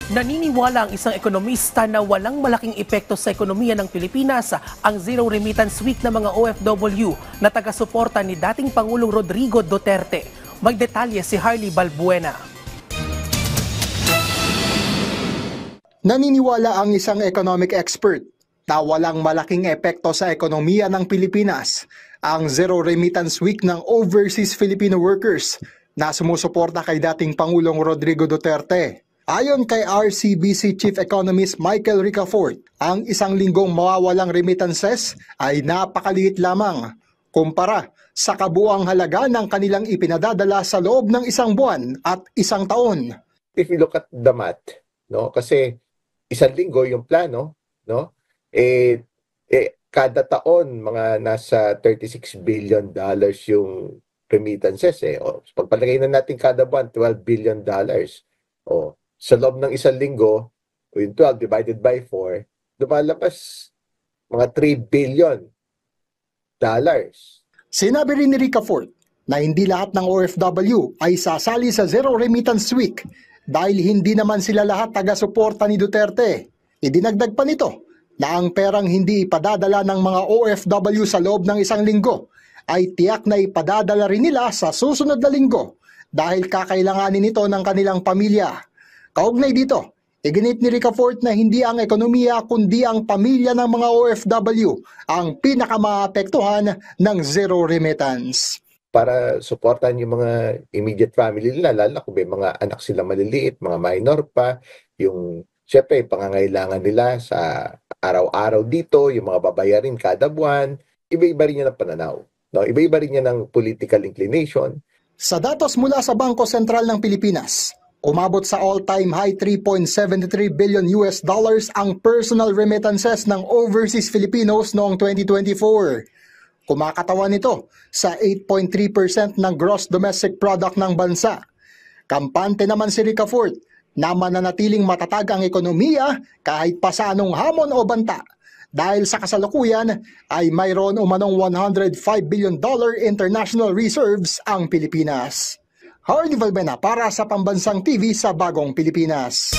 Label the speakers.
Speaker 1: Naniniwala ang isang ekonomista na walang malaking epekto sa ekonomiya ng Pilipinas ang Zero Remittance Week ng mga OFW na taga-suporta ni dating Pangulong Rodrigo Duterte. May detalye si Harley Balbuena.
Speaker 2: Naniniwala ang isang economic expert na walang malaking epekto sa ekonomiya ng Pilipinas ang Zero Remittance Week ng overseas Filipino workers na sumusuporta kay dating Pangulong Rodrigo Duterte. Ayon kay RCBC Chief Economist Michael Ricafort, ang isang linggong mawawalang remittances ay napakaliit lamang kumpara sa kabuuang halaga ng kanilang ipinadadala sa loob ng isang buwan at isang taon.
Speaker 3: If you look at the math, no, kasi isang linggo yung plano, no? Kada taon mga nasa $36 billion yung remittances O pagpalagay na natin kada buwan $12 billion. Sa loob ng isang linggo, yung 12 divided by 4, lumalabas mga $3 billion.
Speaker 2: Sinabi rin ni Ricafort na hindi lahat ng OFW ay sasali sa Zero Remittance Week dahil hindi naman sila lahat taga-suporta ni Duterte. Idinagdag pa nito na ang perang hindi ipadadala ng mga OFW sa loob ng isang linggo ay tiyak na ipadadala rin nila sa susunod na linggo dahil kakailanganin nito ng kanilang pamilya. Kaugnay dito, iginit ni Ricafort na hindi ang ekonomiya kundi ang pamilya ng mga OFW ang pinakamaapektuhan ng zero remittance.
Speaker 3: Para suportahan yung mga immediate family nila, lalo kung may mga anak sila maliliit, mga minor pa, yung syempre pangangailangan nila sa araw-araw dito, yung mga babayarin kada buwan, iba-iba rin yan ng pananaw. No? Iba-iba rin yan ng political inclination.
Speaker 2: Sa datos mula sa Bangko Sentral ng Pilipinas, umabot sa all-time high $3.73 billion ang personal remittances ng overseas Filipinos noong 2024. Kumakatawan nito sa 8.3% ng gross domestic product ng bansa. Kampante naman si Ricafort na mananatiling matatag ang ekonomiya kahit pa sa anong hamon o banta dahil sa kasalukuyan ay mayroon umanong $105 billion international reserves ang Pilipinas. Harley Balbuena para sa Pambansang TV sa Bagong Pilipinas.